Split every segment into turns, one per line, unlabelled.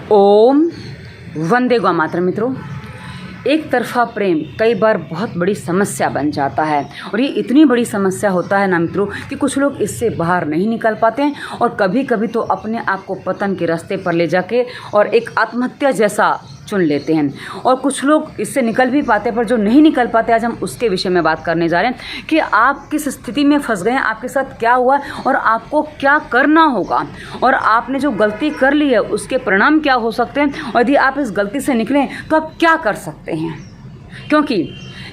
ओम वंदे गौ मातरम। मित्रों, एक तरफा प्रेम कई बार बहुत बड़ी समस्या बन जाता है और ये इतनी बड़ी समस्या होता है ना मित्रों कि कुछ लोग इससे बाहर नहीं निकल पाते हैं और कभी कभी तो अपने आप को पतन के रास्ते पर ले जाके और एक आत्महत्या जैसा चुन लेते हैं। और कुछ लोग इससे निकल भी पाते हैं, पर जो नहीं निकल पाते, आज हम उसके विषय में बात करने जा रहे हैं कि आप किस स्थिति में फंस गए हैं, आपके साथ क्या हुआ और आपको क्या करना होगा और आपने जो गलती कर ली है उसके परिणाम क्या हो सकते हैं और यदि आप इस गलती से निकलें तो आप क्या कर सकते हैं। क्योंकि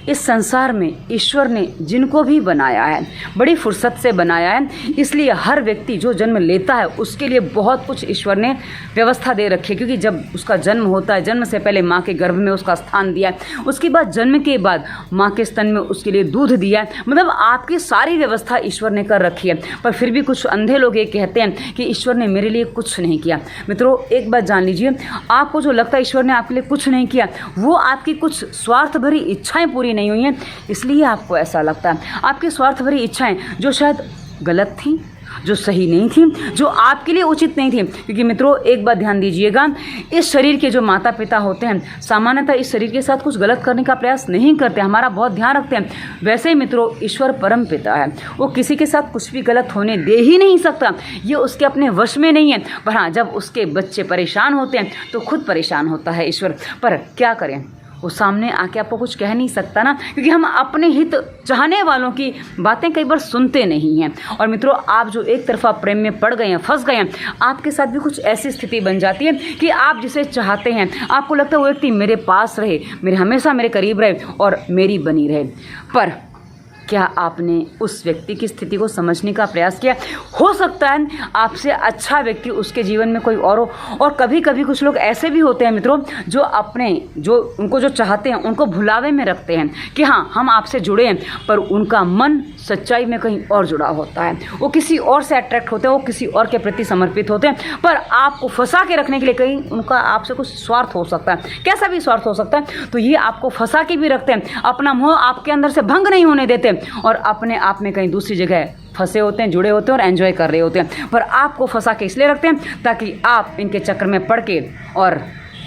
इस संसार में ईश्वर ने जिनको भी बनाया है बड़ी फुर्सत से बनाया है, इसलिए हर व्यक्ति जो जन्म लेता है उसके लिए बहुत कुछ ईश्वर ने व्यवस्था दे रखी है। क्योंकि जब उसका जन्म होता है, जन्म से पहले माँ के गर्भ में उसका स्थान दिया है, उसके बाद जन्म के बाद माँ के स्तन में उसके लिए दूध दिया है, मतलब आपकी सारी व्यवस्था ईश्वर ने कर रखी है। पर फिर भी कुछ अंधे लोग ये कहते हैं कि ईश्वर ने मेरे लिए कुछ नहीं किया। मित्रों, एक बात जान लीजिए, आपको जो लगता है ईश्वर ने आपके लिए कुछ नहीं किया, वो आपकी कुछ स्वार्थ भरी इच्छाएं पूरी नहीं हुई हैं, इसलिए आपको ऐसा लगता है। आपकी स्वार्थ भरी इच्छाएं जो शायद गलत थी, जो सही नहीं थी, जो आपके लिए उचित नहीं थी। क्योंकि मित्रों, एक बात ध्यान दीजिएगा, इस शरीर के जो माता पिता होते हैं सामान्यतः इस शरीर के साथ कुछ गलत करने का प्रयास नहीं करते, हमारा बहुत ध्यान रखते हैं। वैसे ही मित्रों, ईश्वर परम पिता है, वो किसी के साथ कुछ भी गलत होने दे ही नहीं सकता, ये उसके अपने वश में नहीं है। पर हाँ, जब उसके बच्चे परेशान होते हैं तो खुद परेशान होता है ईश्वर। पर क्या करें, वो सामने आके आपको कुछ कह नहीं सकता ना, क्योंकि हम अपने हित चाहने वालों की बातें कई बार सुनते नहीं हैं। और मित्रों, आप जो एक तरफा प्रेम में पड़ गए हैं, फंस गए हैं, आपके साथ भी कुछ ऐसी स्थिति बन जाती है कि आप जिसे चाहते हैं, आपको लगता है वो व्यक्ति मेरे पास रहे, मेरे हमेशा मेरे करीब रहे और मेरी बनी रहे। पर क्या आपने उस व्यक्ति की स्थिति को समझने का प्रयास किया? हो सकता है आपसे अच्छा व्यक्ति उसके जीवन में कोई और हो। और कभी कभी कुछ लोग ऐसे भी होते हैं मित्रों, जो अपने उनको जो चाहते हैं उनको भुलावे में रखते हैं कि हाँ, हम आपसे जुड़े हैं, पर उनका मन सच्चाई में कहीं और जुड़ा होता है, वो किसी और से अट्रैक्ट होते हैं, वो किसी और के प्रति समर्पित होते हैं। पर आपको फंसा के रखने के लिए कहीं उनका आपसे कुछ स्वार्थ हो सकता है, कैसा भी स्वार्थ हो सकता है, तो ये आपको फंसा के भी रखते हैं, अपना मोह आपके अंदर से भंग नहीं होने देते और अपने आप में कहीं दूसरी जगह फंसे होते हैं, जुड़े होते हैं और एंजॉय कर रहे होते हैं। पर आपको फंसा के इसलिए रखते हैं ताकि आप इनके चक्कर में पड़ के और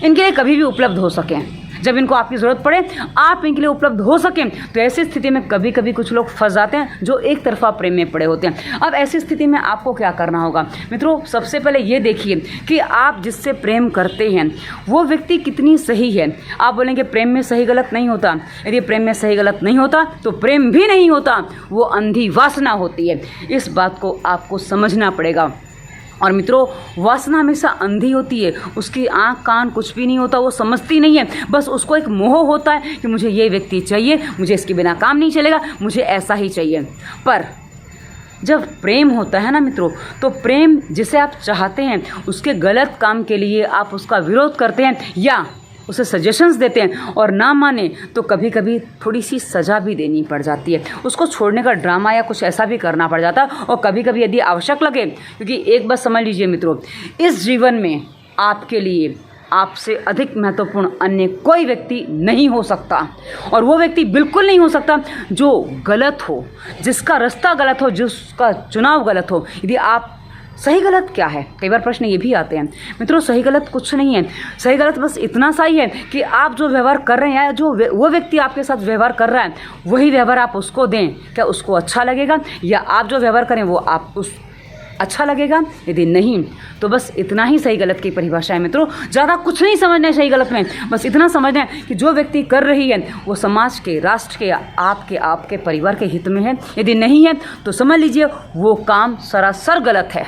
इनके लिए कभी भी उपलब्ध हो सकें, जब इनको आपकी ज़रूरत पड़े आप इनके लिए उपलब्ध हो सकें। तो ऐसी स्थिति में कभी कभी कुछ लोग फंस जाते हैं जो एक तरफा प्रेम में पड़े होते हैं। अब ऐसी स्थिति में आपको क्या करना होगा मित्रों? सबसे पहले ये देखिए कि आप जिससे प्रेम करते हैं वो व्यक्ति कितनी सही है। आप बोलेंगे प्रेम में सही गलत नहीं होता, यदि प्रेम में सही गलत नहीं होता तो प्रेम भी नहीं होता, वो अंधी वासना होती है। इस बात को आपको समझना पड़ेगा। और मित्रों, वासना हमेशा अंधी होती है, उसकी आँख कान कुछ भी नहीं होता, वो समझती नहीं है, बस उसको एक मोह होता है कि मुझे ये व्यक्ति चाहिए, मुझे इसके बिना काम नहीं चलेगा, मुझे ऐसा ही चाहिए। पर जब प्रेम होता है ना मित्रों, तो प्रेम जिसे आप चाहते हैं उसके गलत काम के लिए आप उसका विरोध करते हैं या उसे सजेशंस देते हैं और ना माने तो कभी कभी थोड़ी सी सज़ा भी देनी पड़ जाती है, उसको छोड़ने का ड्रामा या कुछ ऐसा भी करना पड़ जाता है। और कभी कभी यदि आवश्यक लगे, क्योंकि एक बात समझ लीजिए मित्रों, इस जीवन में आपके लिए आपसे अधिक महत्वपूर्ण अन्य कोई व्यक्ति नहीं हो सकता। और वो व्यक्ति बिल्कुल नहीं हो सकता जो गलत हो, जिसका रास्ता गलत हो, जिसका चुनाव गलत हो। यदि आप सही गलत क्या है, कई बार प्रश्न ये भी आते हैं मित्रों। सही गलत कुछ नहीं है, सही गलत बस इतना सा ही है कि आप जो व्यवहार कर रहे हैं, जो वो व्यक्ति आपके साथ व्यवहार कर रहा है वही व्यवहार आप उसको दें, क्या उसको अच्छा लगेगा? या आप जो व्यवहार करें वो आप उस अच्छा लगेगा? यदि नहीं तो बस इतना ही सही गलत की परिभाषा है मित्रों। ज़्यादा कुछ नहीं समझना है सही गलत में, बस इतना समझना है कि जो व्यक्ति कर रही है वो समाज के, राष्ट्र के, आपके परिवार के हित में है। यदि नहीं है तो समझ लीजिए वो काम सरासर गलत है,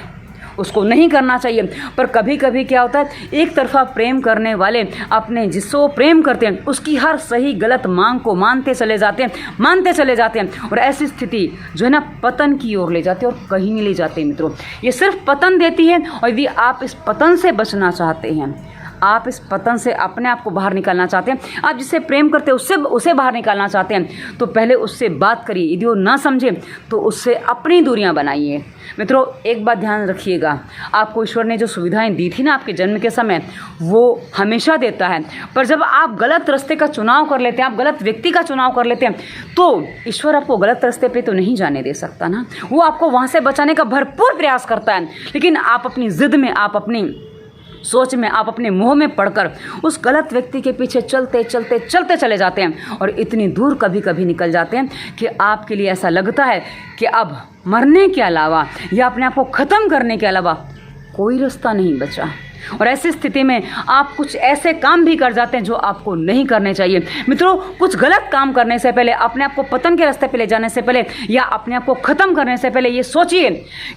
उसको नहीं करना चाहिए। पर कभी कभी क्या होता है, एक तरफा प्रेम करने वाले अपने जिससे वो प्रेम करते हैं उसकी हर सही गलत मांग को मानते चले जाते हैं और ऐसी स्थिति जो है ना पतन की ओर ले जाती है और कहीं नहीं ले जाते मित्रों। ये सिर्फ पतन देती है। और यदि आप इस पतन से बचना चाहते हैं, आप इस पतन से अपने आप को बाहर निकालना चाहते हैं, आप जिससे प्रेम करते हैं उसे बाहर निकालना चाहते हैं, तो पहले उससे बात करिए। यदि वो ना समझे तो उससे अपनी दूरियां बनाइए। मित्रों, एक बात ध्यान रखिएगा, आपको ईश्वर ने जो सुविधाएं दी थी ना आपके जन्म के समय, वो हमेशा देता है। पर जब आप गलत रास्ते का चुनाव कर लेते हैं, आप गलत व्यक्ति का चुनाव कर लेते हैं, तो ईश्वर आपको गलत रास्ते पे तो नहीं जाने दे सकता ना। वो आपको वहाँ से बचाने का भरपूर प्रयास करता है, लेकिन आप अपनी जिद में, आप अपनी सोच में, आप अपने मोह में पड़कर उस गलत व्यक्ति के पीछे चलते चलते चलते चले जाते हैं और इतनी दूर कभी कभी निकल जाते हैं कि आपके लिए ऐसा लगता है कि अब मरने के अलावा या अपने आप को ख़त्म करने के अलावा कोई रास्ता नहीं बचा। और ऐसी स्थिति में आप कुछ ऐसे काम भी कर जाते हैं जो आपको नहीं करने चाहिए। मित्रों, कुछ गलत काम करने से पहले, अपने आप को पतन के रास्ते पे ले जाने से पहले या अपने आप को ख़त्म करने से पहले ये सोचिए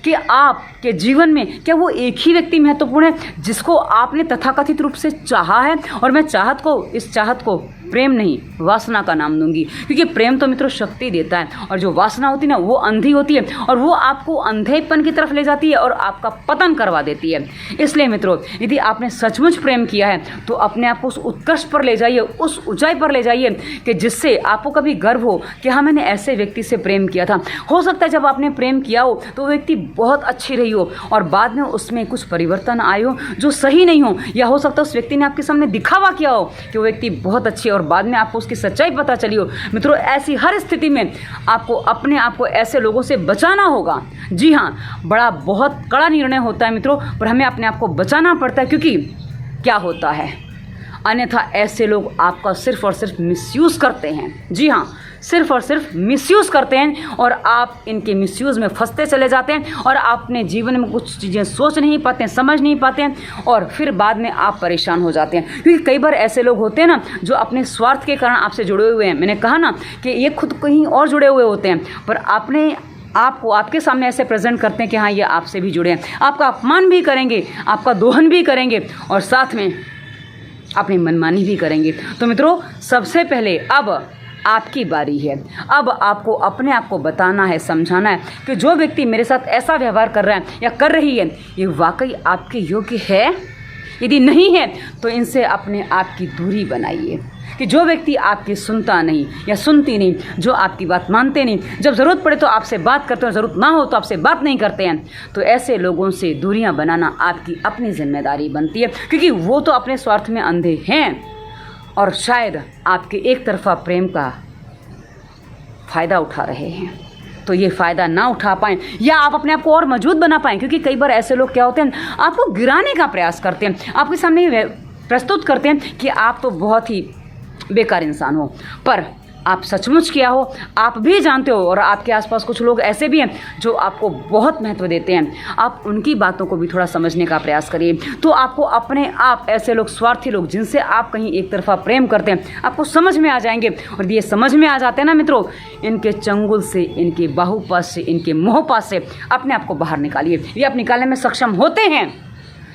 कि आपके जीवन में क्या वो एक ही व्यक्ति महत्वपूर्ण है जिसको आपने तथाकथित रूप से चाहा है। और मैं इस चाहत को प्रेम नहीं, वासना का नाम दूंगी, क्योंकि प्रेम तो मित्रों शक्ति देता है और जो वासना होती है ना, वो अंधी होती है और वो आपको अंधेपन की तरफ ले जाती है और आपका पतन करवा देती है। इसलिए मित्रों, यदि आपने सचमुच प्रेम किया है तो अपने आप को उस उत्कर्ष पर ले जाइए, उस ऊंचाई पर ले जाइए कि जिससे आपको कभी गर्व हो कि हाँ, मैंने ऐसे व्यक्ति से प्रेम किया था। हो सकता है जब आपने प्रेम किया हो तो वो व्यक्ति बहुत अच्छी रही हो और बाद में उसमें कुछ परिवर्तन आए हो जो सही नहीं हो, या हो सकता है उस व्यक्ति ने आपके सामने दिखावा किया हो कि वो व्यक्ति बहुत अच्छी है और बाद में आपको उसकी सच्चाई पता चली हो। मित्रों, ऐसी हर स्थिति में आपको अपने आप को ऐसे लोगों से बचाना होगा। जी हाँ, बहुत कड़ा निर्णय होता है मित्रों, पर हमें अपने आप को बचाना पड़ता है, क्योंकि क्या होता है, अन्यथा ऐसे लोग आपका सिर्फ और सिर्फ मिसयूज़ करते हैं। जी हाँ, सिर्फ और सिर्फ मिसयूज़ करते हैं और आप इनके मिसयूज़ में फंसते चले जाते हैं और अपने जीवन में कुछ चीज़ें सोच नहीं पाते हैं, समझ नहीं पाते हैं और फिर बाद में आप परेशान हो जाते हैं। क्योंकि कई बार ऐसे लोग होते हैं ना जो अपने स्वार्थ के कारण आपसे जुड़े हुए हैं। मैंने कहा ना कि ये खुद कहीं और जुड़े हुए होते हैं, पर आपको आपके सामने ऐसे प्रेजेंट करते हैं कि हाँ, ये आपसे भी जुड़े हैं, आपका अपमान भी करेंगे, आपका दोहन भी करेंगे और साथ में अपनी मनमानी भी करेंगे। तो मित्रों, सबसे पहले अब आपकी बारी है। अब आपको अपने आप को बताना है, समझाना है कि जो व्यक्ति मेरे साथ ऐसा व्यवहार कर रहा है या कर रही है, ये वाकई आपके योग्य है। यदि नहीं है तो इनसे अपने आप की दूरी बनाइए। कि जो व्यक्ति आपकी सुनता नहीं या सुनती नहीं, जो आपकी बात मानते नहीं, जब ज़रूरत पड़े तो आपसे बात करते हैं, ज़रूरत ना हो तो आपसे बात नहीं करते हैं, तो ऐसे लोगों से दूरियां बनाना आपकी अपनी जिम्मेदारी बनती है, क्योंकि वो तो अपने स्वार्थ में अंधे हैं और शायद आपके एक तरफा प्रेम का फ़ायदा उठा रहे हैं। तो ये फ़ायदा ना उठा पाएँ या आप अपने आप को और मजबूत बना पाएँ, क्योंकि कई बार ऐसे लोग क्या होते हैं, आपको गिराने का प्रयास करते हैं, आपके सामने प्रस्तुत करते हैं कि आप तो बहुत ही बेकार इंसान हो, पर आप सचमुच क्या हो आप भी जानते हो। और आपके आसपास कुछ लोग ऐसे भी हैं जो आपको बहुत महत्व देते हैं, आप उनकी बातों को भी थोड़ा समझने का प्रयास करिए। तो आपको अपने आप ऐसे लोग, स्वार्थी लोग जिनसे आप कहीं एक तरफा प्रेम करते हैं, आपको समझ में आ जाएंगे। और ये समझ में आ जाते हैं ना मित्रों, इनके चंगुल से, इनके बाहुपास से, इनके मोहपास से अपने आप को बाहर निकालिए। ये आप निकालने में सक्षम होते हैं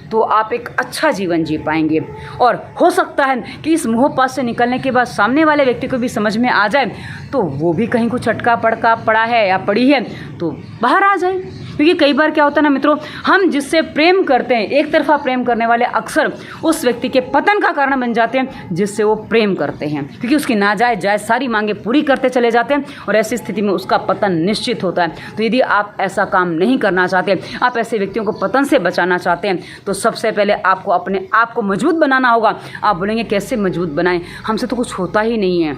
तो आप एक अच्छा जीवन जी पाएंगे। और हो सकता है कि इस मोहपास से निकलने के बाद सामने वाले व्यक्ति को भी समझ में आ जाए तो वो भी कहीं कुछ अटका पड़ा है या पड़ी है तो बाहर आ जाए। क्योंकि कई बार क्या होता है ना मित्रों, हम जिससे प्रेम करते हैं, एक तरफा प्रेम करने वाले अक्सर उस व्यक्ति के पतन का कारण बन जाते हैं जिससे वो प्रेम करते हैं, क्योंकि उसकी नाजायज़ सारी मांगें पूरी करते चले जाते हैं और ऐसी स्थिति में उसका पतन निश्चित होता है। तो यदि आप ऐसा काम नहीं करना चाहते, आप ऐसे व्यक्तियों को पतन से बचाना चाहते हैं, तो सबसे पहले आपको अपने आप को मजबूत बनाना होगा। आप बोलेंगे कैसे मजबूत बनाएं, हमसे तो कुछ होता ही नहीं है।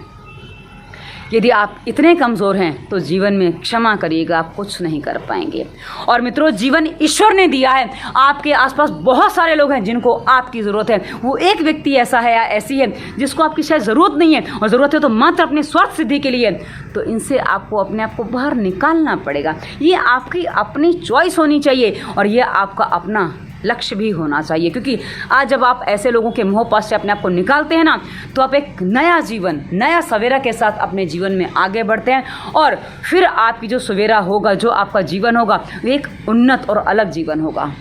यदि आप इतने कमज़ोर हैं तो जीवन में क्षमा करिएगा, आप कुछ नहीं कर पाएंगे। और मित्रों, जीवन ईश्वर ने दिया है, आपके आसपास बहुत सारे लोग हैं जिनको आपकी ज़रूरत है। वो एक व्यक्ति ऐसा है या ऐसी है जिसको आपकी शायद ज़रूरत नहीं है, और ज़रूरत है तो मात्र अपने स्वार्थ सिद्धि के लिए। तो इनसे आपको अपने आप को बाहर निकालना पड़ेगा। ये आपकी अपनी चॉइस होनी चाहिए और ये आपका अपना लक्ष्य भी होना चाहिए, क्योंकि आज जब आप ऐसे लोगों के मोहपास से अपने आप को निकालते हैं ना, तो आप एक नया जीवन, नया सवेरा के साथ अपने जीवन में आगे बढ़ते हैं और फिर आपकी जो सवेरा होगा, जो आपका जीवन होगा, वो एक उन्नत और अलग जीवन होगा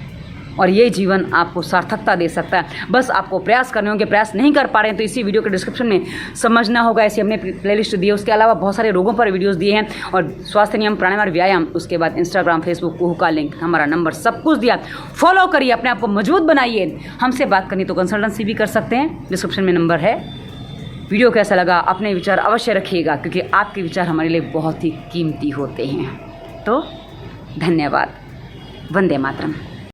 और ये जीवन आपको सार्थकता दे सकता है। बस आपको प्रयास करने होंगे। प्रयास नहीं कर पा रहे हैं तो इसी वीडियो के डिस्क्रिप्शन में समझना होगा, ऐसी हमने प्लेलिस्ट दी है। उसके अलावा बहुत सारे रोगों पर वीडियोस दिए हैं और स्वास्थ्य नियम, प्राणायाम और व्यायाम, उसके बाद इंस्टाग्राम, फेसबुक, कुहू का लिंक, हमारा नंबर, सब कुछ दिया। फॉलो करिए, अपने आप को मजबूत बनाइए। हमसे बात करनी तो कंसल्टेंसी भी कर सकते हैं, डिस्क्रिप्शन में नंबर है। वीडियो कैसा लगा, अपने विचार अवश्य रखिएगा, क्योंकि आपके विचार हमारे लिए बहुत ही कीमती होते हैं। तो धन्यवाद। वंदे मातरम।